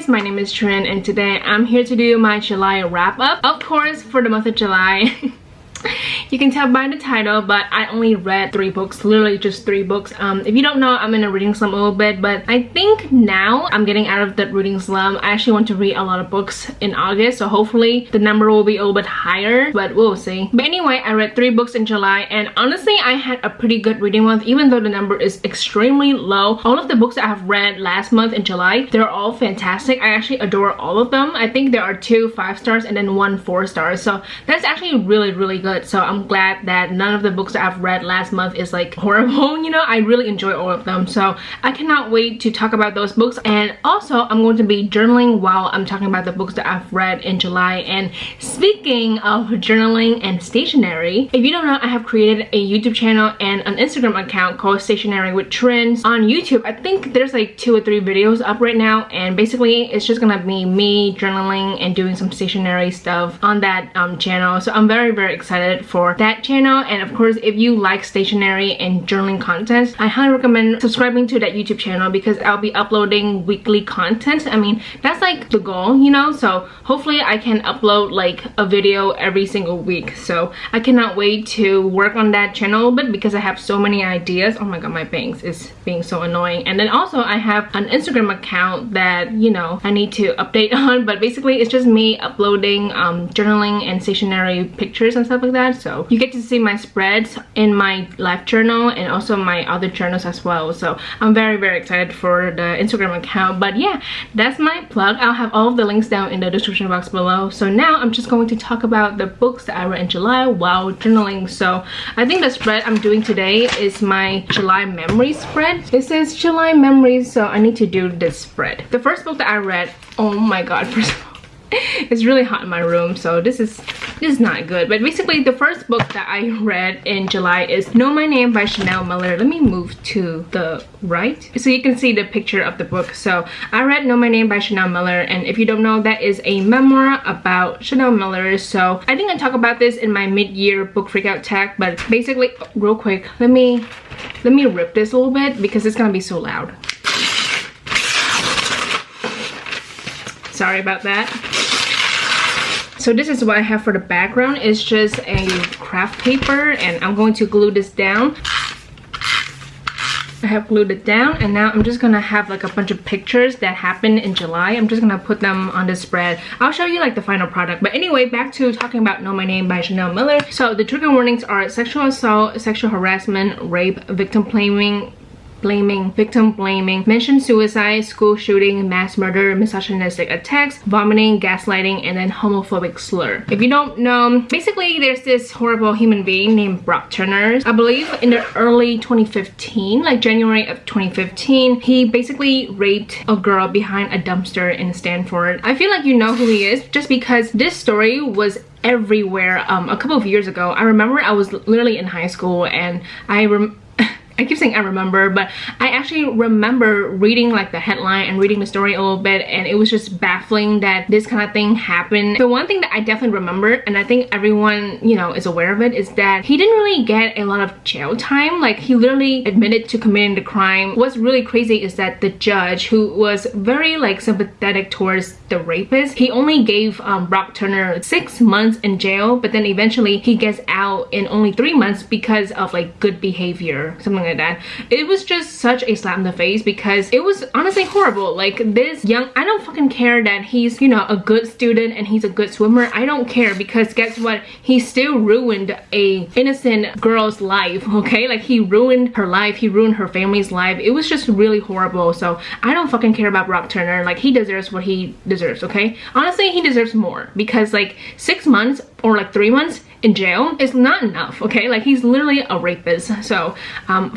guys, my name is Trin and today I'm here to do my July wrap up. Of course, for the month of July. You can tell by the title, but I only read 3 books, literally just 3 books. If you don't know, I'm in a reading slump a little bit, but I think now I'm getting out of that reading slump. I actually want to read a lot of books in August, so hopefully the number will be a little bit higher, but we'll see. But anyway, I read 3 books in July, and honestly, I had a pretty good reading month, even though the number is extremely low. All of the books that I have read last month in July, they're all fantastic. I actually adore all of them. I think there are 2 5 stars and then 1 4 stars, so that's actually really good. So I'm glad that none of the books that I've read last month is like horrible. You know, I really enjoy all of them, so I cannot wait to talk about those books. And also I'm going to be journaling while I'm talking about the books that I've read in July. And speaking of journaling and stationery, if you don't know, I have created a YouTube channel and an Instagram account called Stationery with Trins on YouTube. I think there's like 2 or 3 videos up right now, and basically it's just gonna be me journaling and doing some stationery stuff on that channel. So I'm very excited for that channel. And of course, if you like stationery and journaling content, I highly recommend subscribing to that YouTube channel because I'll be uploading weekly content. I mean, that's like the goal, you know, so hopefully I can upload like a video every single week. So I cannot wait to work on that channel a little bit because I have so many ideas. Oh my god, my bangs is being so annoying. And then also I have an Instagram account that, you know, I need to update on, but basically it's just me uploading journaling and stationery pictures and stuff like that. So you get to see my spreads in my life journal and also my other journals as well. So I'm very excited for the Instagram account. But yeah, that's my plug. I'll have all of the links down in the description box below. So now I'm just going to talk about the books that I read in July while journaling. So I think the spread I'm doing today is my July memories spread. It says July memories, so I need to do this spread. The first book that I read, oh my god, first of all, it's really hot in my room, so this is not good. But basically the first book that I read in July is Know My Name by Chanel Miller. Let me move to the right so you can see the picture of the book. So I read Know My Name by Chanel Miller, and if you don't know, that is a memoir about Chanel Miller. So I think I talk about this in my mid-year book freakout tag, but basically, real quick, let me rip this a little bit because it's gonna be so loud. Sorry about that. So this is what I have for the background. It's just a craft paper, and I'm going to glue this down. I have glued it down, and now I'm just gonna have like a bunch of pictures that happened in July. I'm just gonna put them on the spread. I'll show you like the final product. But anyway, back to talking about Know My Name by Chanel Miller. So the trigger warnings are sexual assault, sexual harassment, rape, victim blaming, mention suicide, school shooting, mass murder, misogynistic attacks, vomiting, gaslighting, and then homophobic slur. If you don't know, basically there's this horrible human being named Brock Turner. I believe in the early 2015, like January of 2015, he basically raped a girl behind a dumpster in Stanford. I feel like you know who he is just because this story was everywhere a couple of years ago. I remember I was literally in high school, and I keep saying I remember, but I actually remember reading like the headline and reading the story a little bit, and it was just baffling that this kind of thing happened. The one thing that I definitely remember, and I think everyone, you know, is aware of it, is that he didn't really get a lot of jail time. Like, he literally admitted to committing the crime. What's really crazy is that the judge, who was very like sympathetic towards the rapist, he only gave Brock Turner 6 months in jail, but then eventually he gets out in only 3 months because of like good behavior, something like that. It was just such a slap in the face because it was honestly horrible. Like, this young, I don't fucking care that he's, you know, a good student and he's a good swimmer. I don't care, because guess what? He still ruined a innocent girl's life, okay? Like, he ruined her life, he ruined her family's life. It was just really horrible. So I don't fucking care about Brock Turner. Like, he deserves what he deserves, okay? Honestly, he deserves more, because like 6 months or like 3 months in jail is not enough, okay? Like, he's literally a rapist. So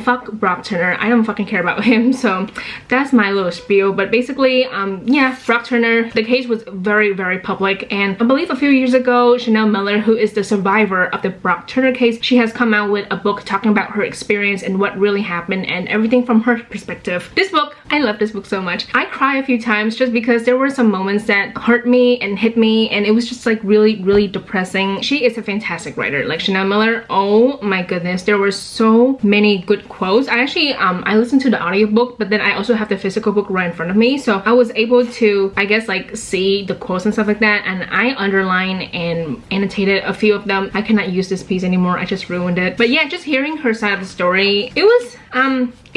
fuck Brock Turner. I don't fucking care about him. So that's my little spiel. But basically, yeah, Brock Turner, the case was very public, and I believe a few years ago, Chanel Miller, who is the survivor of the Brock Turner case, she has come out with a book talking about her experience and what really happened and everything from her perspective. This book, I love this book so much. I cry a few times just because there were some moments that hurt me and hit me, and it was just like really depressing. She is a fantastic fantastic writer. Like Chanel Miller, oh my goodness, there were so many good quotes. I actually I listened to the audiobook, but then I also have the physical book right in front of me, so I was able to, I guess, like see the quotes and stuff like that, and I underlined and annotated a few of them. I cannot use this piece anymore, I just ruined it. But yeah, just hearing her side of the story, it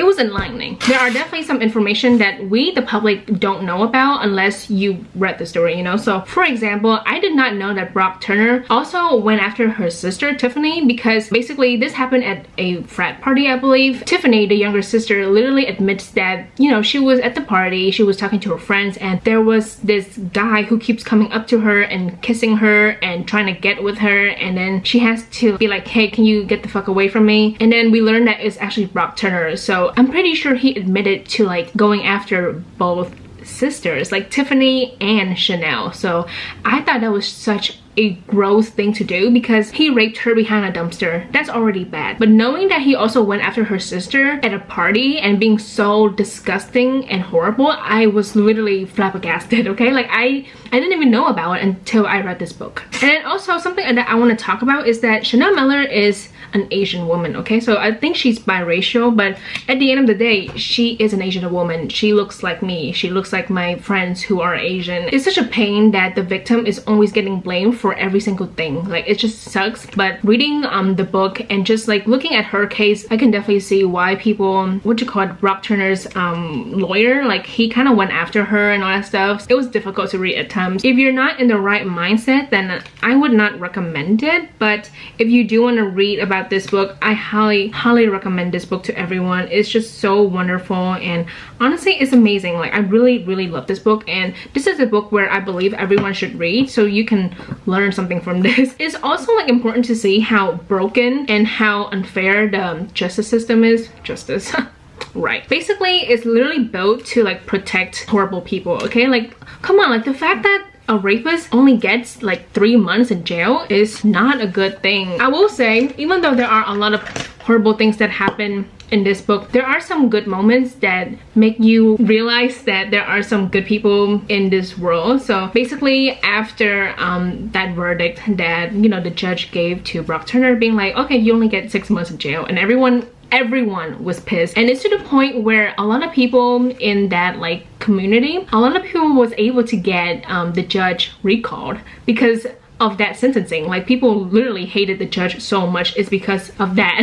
was enlightening. There are definitely some information that we, the public, don't know about unless you read the story, you know? So for example, I did not know that Brock Turner also went after her sister Tiffany, because basically this happened at a frat party, I believe. Tiffany, the younger sister, literally admits that, you know, she was at the party, she was talking to her friends, and there was this guy who keeps coming up to her and kissing her and trying to get with her, and then she has to be like, hey, can you get the fuck away from me? And then we learn that it's actually Brock Turner. So I'm pretty sure he admitted to like going after both sisters, like Tiffany and Chanel. So I thought that was such a gross thing to do, because he raped her behind a dumpster. That's already bad, but knowing that he also went after her sister at a party and being so disgusting and horrible, I was literally flabbergasted. Okay, like I didn't even know about it until I read this book. And then also something that I want to talk about is that Chanel Miller is an Asian woman. Okay, so I think she's biracial, but at the end of the day, she is an Asian woman. She looks like me, she looks like my friends who are Asian. It's such a pain that the victim is always getting blamed for every single thing. Like, it just sucks. But reading the book and just like looking at her case, I can definitely see why people, what you call it, Brock Turner's lawyer, like he kind of went after her and all that stuff. It was difficult to read at times. If you're not in the right mindset, then I would not recommend it. But if you do want to read about this book, I highly recommend this book to everyone. It's just so wonderful, and honestly it's amazing. Like, I really love this book, and this is a book where I believe everyone should read, so you can learn something from this. It's also like important to see how broken and how unfair the justice system is. Justice right, basically it's literally built to like protect horrible people. Okay, like come on, like the fact that a rapist only gets like 3 months in jail is not a good thing. I will say, even though there are a lot of horrible things that happen in this book, there are some good moments that make you realize that there are some good people in this world. So basically, after that verdict that, you know, the judge gave to Brock Turner, being like, okay, you only get 6 months in jail, and everyone was pissed. And it's to the point where a lot of people in that like community, a lot of people was able to get the judge recalled because of that sentencing. Like, people literally hated the judge so much is because of that.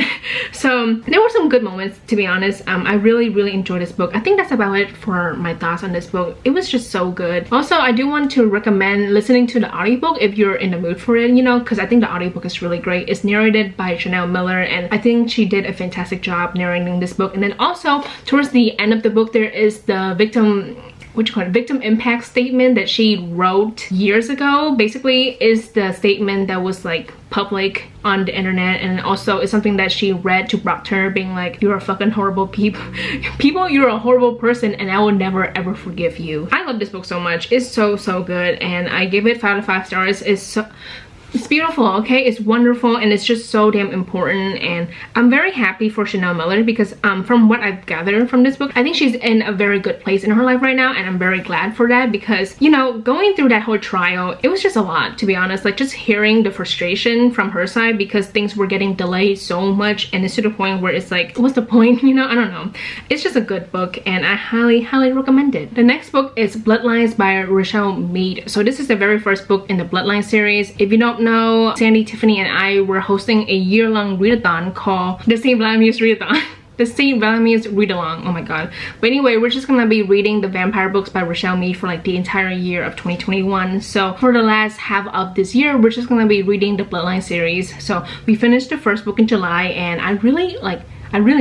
So there were some good moments, to be honest. I really enjoyed this book. I think that's about it for my thoughts on this book. It was just so good. Also, I do want to recommend listening to the audiobook if you're in the mood for it, you know, because I think the audiobook is really great. It's narrated by Chanel Miller, and I think she did a fantastic job narrating this book. And then also towards the end of the book, there is the victim impact statement that she wrote years ago. Basically is the statement that was like public on the internet, and also it's something that she read to Brock Turner, being like, you're a fucking horrible people, you're a horrible person, and I will never ever forgive you. I love this book so much. It's so good, and I give it 5 out of 5 stars. It's beautiful, okay? It's wonderful, and it's just so damn important. And I'm very happy for Chanel Miller because from what I've gathered from this book, I think she's in a very good place in her life right now, and I'm very glad for that, because, you know, going through that whole trial, it was just a lot, to be honest. Like, just hearing the frustration from her side because things were getting delayed so much, and it's to the point where it's like, what's the point? You know, I don't know. It's just a good book, and I highly recommend it. The next book is Bloodlines by Richelle Mead. So this is the very first book in the Bloodlines series. If you don't know, Sandy, Tiffany, and I were hosting a year-long readathon called the St. Vladimir's Readathon. The St. Vladimir's Read-Along, oh my god. But anyway, we're just gonna be reading the vampire books by Richelle Mead for like the entire year of 2021. So for the last half of this year, we're just gonna be reading the Bloodline series. So we finished the first book in July, and I really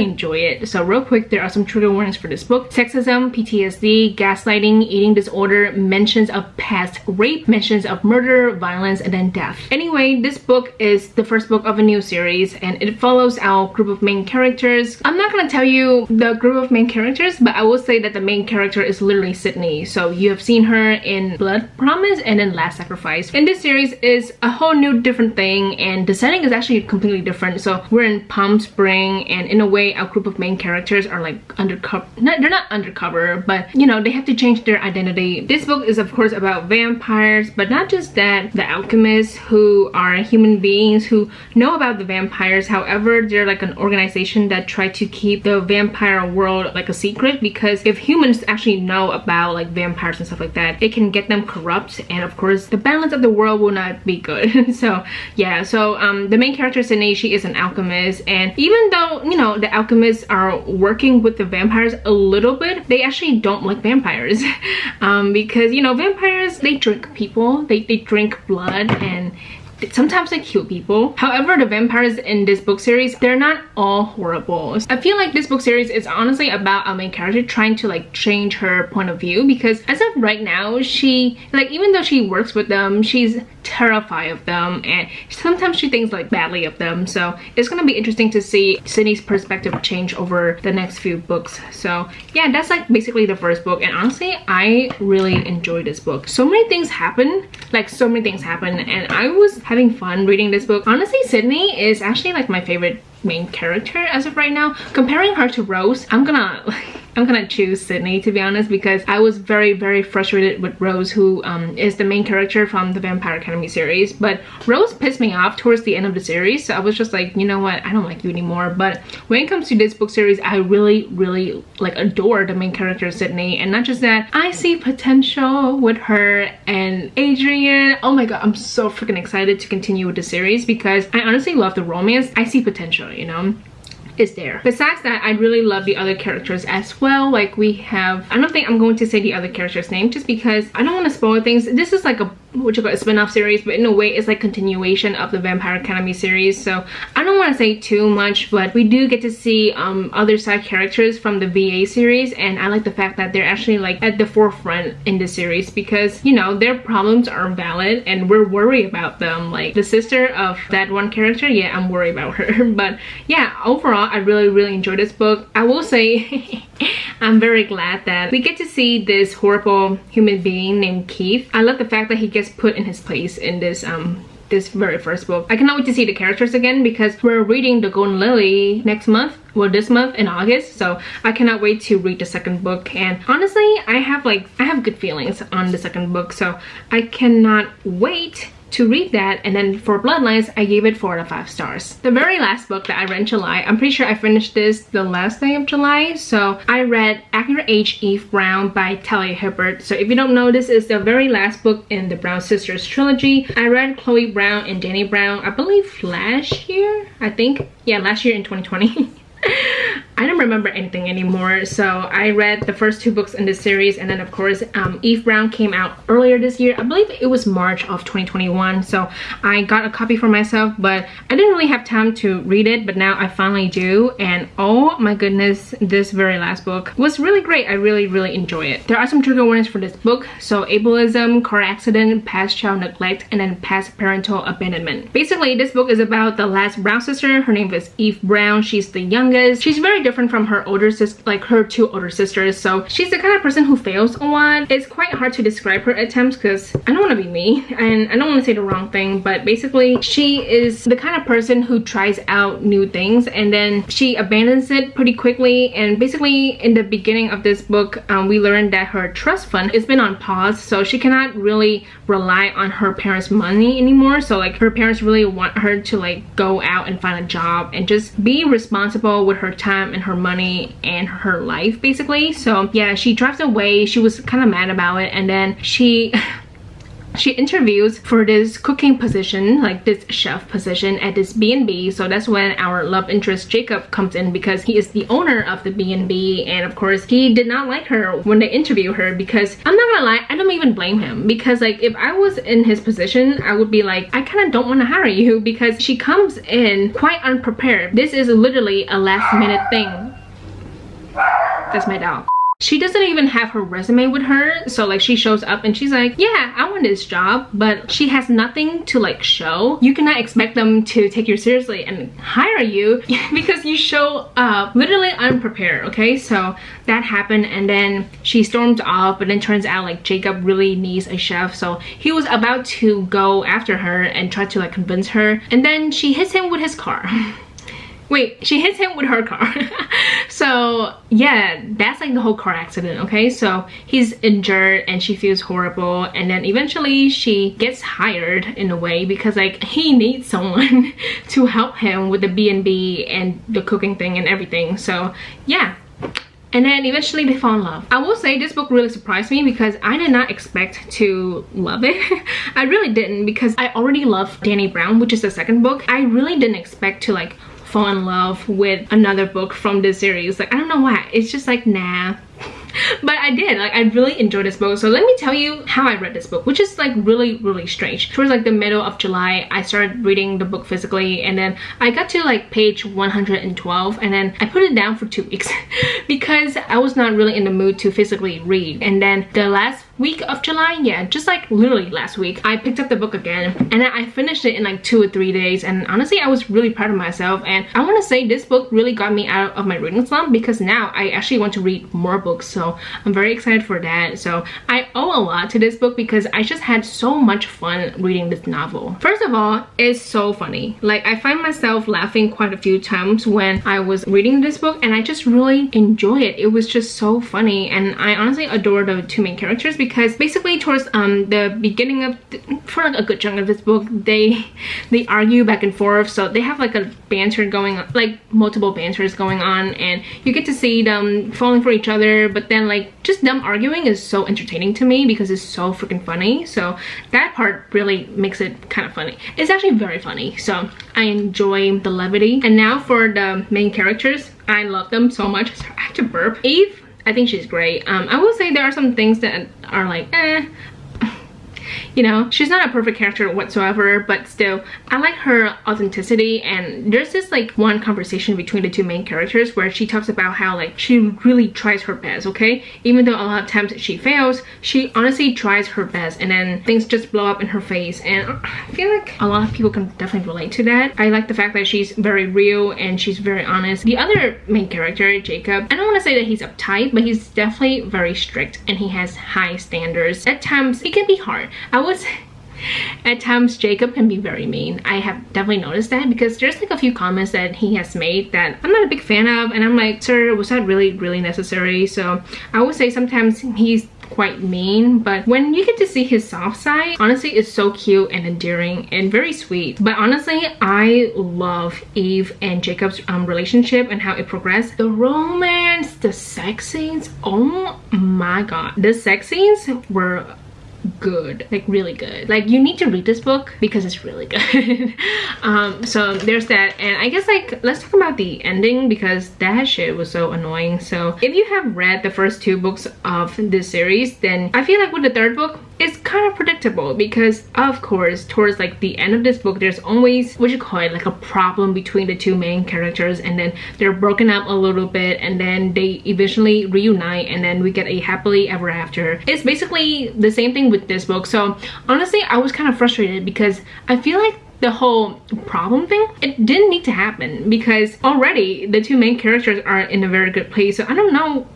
enjoy it. So real quick, there are some trigger warnings for this book. Sexism, PTSD, gaslighting, eating disorder, mentions of past rape, mentions of murder, violence, and then death. Anyway, this book is the first book of a new series, and it follows our group of main characters. I'm not gonna tell you the group of main characters, but I will say that the main character is literally Sydney. So you have seen her in Blood Promise and in Last Sacrifice. In this series is a whole new different thing, and the setting is actually completely different. So we're in Palm Spring, and in in a way a group of main characters are like undercover, they're not undercover, but you know, they have to change their identity. This book is of course about vampires, but not just that, the alchemists who are human beings who know about the vampires. However, they're like an organization that try to keep the vampire world like a secret, because if humans actually know about like vampires and stuff like that, it can get them corrupt, and of course the balance of the world will not be good. So yeah, so the main character Sydney, she is an alchemist, and even though, you know, the alchemists are working with the vampires a little bit, they actually don't like vampires. Because, you know, vampires, they drink people, they drink blood, and sometimes they kill people. However, the vampires in this book series, they're not all horrible. I feel like this book series is honestly about a main character trying to like change her point of view, because as of right now, she, like, even though she works with them, she's terrified of them, and sometimes she thinks like badly of them. So it's gonna be interesting to see Sydney's perspective change over the next few books. So yeah, that's like basically the first book, and honestly I really enjoyed this book. So many things happen, like so many things happen, and I was having fun reading this book. Honestly, Sydney is actually like my favorite main character as of right now. Comparing her to Rose, I'm gonna choose Sydney, to be honest, because I was very frustrated with Rose, who is the main character from the Vampire Academy series. But Rose pissed me off towards the end of the series, so I was just like, you know what, I don't like you anymore. But when it comes to this book series, I really like adore the main character Sydney. And not just that, I see potential with her and Adrian. Oh my god, I'm so freaking excited to continue with the series, because I honestly love the romance. I see potential, you know, is there. Besides that, I really love the other characters as well. Like we have, I don't think I'm going to say the other character's name just because I don't want to spoil things. This is like a a spin-off series, but in a way it's like continuation of the Vampire Academy series, so I don't want to say too much. But we do get to see other side characters from the VA series, and I like the fact that they're actually like at the forefront in the series, because you know, their problems are valid and we're worried about them. Like the sister of that one character, yeah, I'm worried about her. But yeah, overall I really enjoyed this book. I will say I'm very glad that we get to see this horrible human being named Keith. I love the fact that he gets put in his place in this this very first book. I cannot wait to see the characters again, because we're reading The Golden Lily next month, well this month in August, so I cannot wait to read the second book. And honestly, I have good feelings on the second book, so I cannot wait to read that. And then for Bloodlines, I gave it 4 out of 5 stars. The very last book that I read in July, I'm pretty sure I finished this the last day of July, so I read Act Your Age, Eve Brown by Talia Hibbert. So if you don't know, this is the very last book in the Brown Sisters trilogy. I read Chloe Brown and Danny Brown, I believe last year, I think. Yeah, last year in 2020. I don't remember anything anymore. So I read the first 2 books in this series, and then of course Eve Brown came out earlier this year. I believe it was March of 2021, so I got a copy for myself, but I didn't really have time to read it, but now I finally do. And oh my goodness, this very last book was really great. I really enjoy it. There are some trigger warnings for this book, so ableism, car accident, past child neglect, and then past parental abandonment. Basically, this book is about the last Brown sister. Her name is Eve Brown. She's the youngest. She's very different from her older sister, like her 2 older sisters. So she's the kind of person who fails a lot. It's quite hard to describe her attempts, because I don't want to be me and I don't want to say the wrong thing, but basically she is the kind of person who tries out new things and then she abandons it pretty quickly. And basically in the beginning of this book, we learned that her trust fund has been on pause, so she cannot really rely on her parents' money anymore. So like her parents really want her to like go out and find a job and just be responsible with her time and her money and her life, basically. So yeah, she drives away. She was kind of mad about it, and then she interviews for this cooking position, like this chef position at this B&B. So that's when our love interest Jacob comes in, because he is the owner of the B&B, and of course he did not like her when they interview her. Because I'm not gonna lie, I don't even blame him, because like if I was in his position, I would be like, I kind of don't want to hire you, because she comes in quite unprepared. This is literally a last minute thing. That's my dog. She doesn't even have her resume with her, so like she shows up and she's like, yeah, I want this job, but she has nothing to like show. You cannot expect them to take you seriously and hire you because you show up literally unprepared. Okay, so that happened, and then she storms off, but then turns out like Jacob really needs a chef, so he was about to go after her and try to like convince her, and then she hits him with his car. Wait, she hits him with her car. So yeah, that's like the whole car accident, okay? So he's injured and she feels horrible, and then eventually she gets hired in a way because like he needs someone to help him with the B&B and the cooking thing and everything. So yeah. And then eventually they fall in love. I will say this book really surprised me because I did not expect to love it. I really didn't, because I already love Danny Brown, which is the second book. I really didn't expect to like fall in love with another book from this series. Like, I don't know why. It's just like, nah. But I did. Like, I really enjoyed this book. So let me tell you how I read this book, which is like really strange. Towards like the middle of July, I started reading the book physically, and then I got to like page 112, and then I put it down for 2 weeks because I was not really in the mood to physically read. And then the last week of July, yeah, just like literally last week, I picked up the book again, and then I finished it in like 2 or 3 days. And honestly, I was really proud of myself, and I want to say this book really got me out of my reading slump, because now I actually want to read more books. So I'm very excited for that. So I owe a lot to this book because I just had so much fun reading this novel. First of all, it's so funny. Like, I find myself laughing quite a few times when I was reading this book, and I just really enjoy it. It was just so funny, and I honestly adore the two main characters, because basically towards the beginning of for like a good chunk of this book, they argue back and forth. So they have like a banter going on, like multiple banters going on, and you get to see them falling for each other. But then like just them arguing is so entertaining to me because it's so freaking funny. So that part really makes it kind of funny. It's actually very funny, so I enjoy the levity. And now for the main characters, I love them so much. Sorry, I have to burp. Eve, I think she's great. I will say there are some things that are like you know, she's not a perfect character whatsoever, but still I like her authenticity. And there's this like one conversation between the two main characters where she talks about how like she really tries her best, okay? Even though a lot of times she fails, she honestly tries her best, and then things just blow up in her face. And I feel like a lot of people can definitely relate to that. I like the fact that she's very real and she's very honest. The other main character, Jacob, I don't want to say that he's uptight, but he's definitely very strict and he has high standards. At times it can be hard. At times Jacob can be very mean. I have definitely noticed that, because there's like a few comments that he has made that I'm not a big fan of, and I'm like, sir, was that really necessary? So I would say sometimes he's quite mean, but when you get to see his soft side, honestly it's so cute and endearing and very sweet. But honestly, I love Eve and Jacob's relationship and how it progressed. The romance, the sex scenes, oh my god, the sex scenes were good, like really good. Like, you need to read this book because it's really good. So there's that. And I guess like let's talk about the ending, because that shit was so annoying. So if you have read the first 2 books of this series, then I feel like with the third book it's kind of predictable, because of course towards like the end of this book there's always what you call it, like a problem between the two main characters, and then they're broken up a little bit, and then they eventually reunite, and then we get a happily ever after. It's basically the same thing with this book. So honestly I was kind of frustrated because I feel like the whole problem thing, it didn't need to happen, because already the two main characters are in a very good place. So I don't know,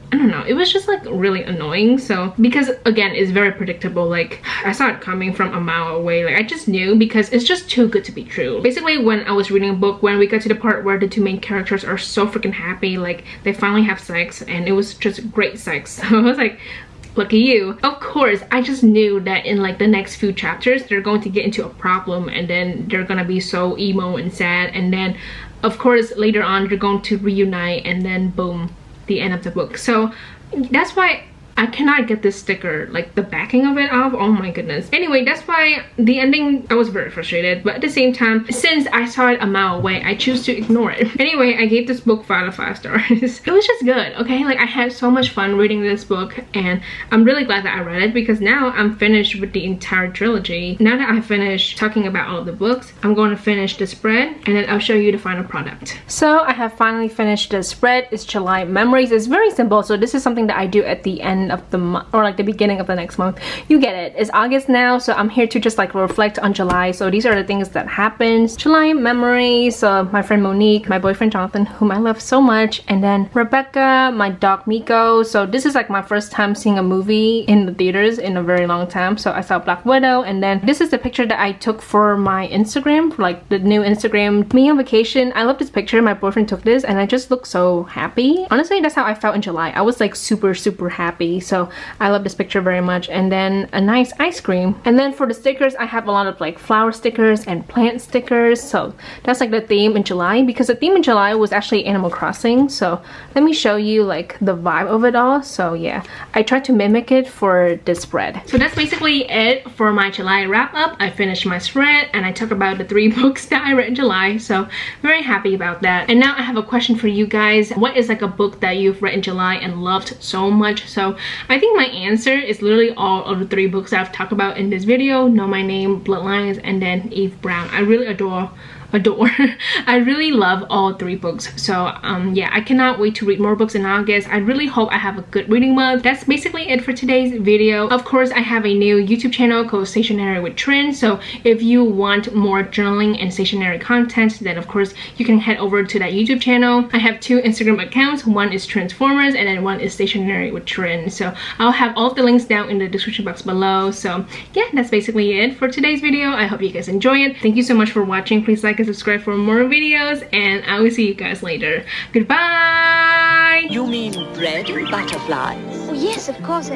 it was just like really annoying. So because again it's very predictable, like I saw it coming from a mile away. Like I just knew, because it's just too good to be true. Basically when I was reading a book, when we got to the part where the two main characters are so freaking happy, like they finally have sex, and it was just great sex. So I was like, lucky you. Of course I just knew that in like the next few chapters they're going to get into a problem, and then they're gonna be so emo and sad, and then of course later on they're going to reunite, and then boom, the end of the book. So that's why I cannot get this sticker, like the backing of it off. Oh my goodness. Anyway, that's why the ending, I was very frustrated, but at the same time, since I saw it a mile away, I choose to ignore it. Anyway, I gave this book 5 out of 5 stars. It was just good, okay? Like I had so much fun reading this book, and I'm really glad that I read it, because now I'm finished with the entire trilogy. Now that I finished talking about all of the books, I'm going to finish the spread, and then I'll show you the final product. So I have finally finished the spread. It's July Memories. It's very simple, so this is something that I do at the end end of the month or like the beginning of the next month. You get it. It's August now, so I'm here to just like reflect on July. So these are the things that happened. July memories. So my friend Monique, my boyfriend Jonathan, whom I love so much, and then Rebecca, my dog Miko. So this is like my first time seeing a movie in the theaters in a very long time. So I saw Black Widow, and then this is the picture that I took for my Instagram, for like the new Instagram. Me on vacation. I love this picture. My boyfriend took this and I just look so happy. Honestly, that's how I felt in July. I was like super happy. So I love this picture very much. And then a nice ice cream. And then for the stickers, I have a lot of like flower stickers and plant stickers. So that's like the theme in July, because the theme in July was actually Animal Crossing. So let me show you like the vibe of it all. So yeah, I tried to mimic it for this spread. So that's basically it for my July wrap up. I finished my spread and I talked about the 3 books that I read in July. So very happy about that. And now I have a question for you guys. What is like a book that you've read in July and loved so much? So I think my answer is literally all of the 3 books that I've talked about in this video. Know My Name, Bloodlines, and then Eve Brown. I really adore I really love all 3 books. So yeah, I cannot wait to read more books in August. I really hope I have a good reading month. That's basically it for today's video. Of course, I have a new YouTube channel called Stationery with Trin. So if you want more journaling and stationery content, then of course you can head over to that YouTube channel. I have 2 Instagram accounts. One is Transformers and then one is Stationery with Trin. So I'll have all of the links down in the description box below. So yeah, that's basically it for today's video. I hope you guys enjoy it. Thank you so much for watching. Please like and subscribe for more videos, and I will see you guys later. Goodbye! You mean bread and butterflies? Oh, yes, of course.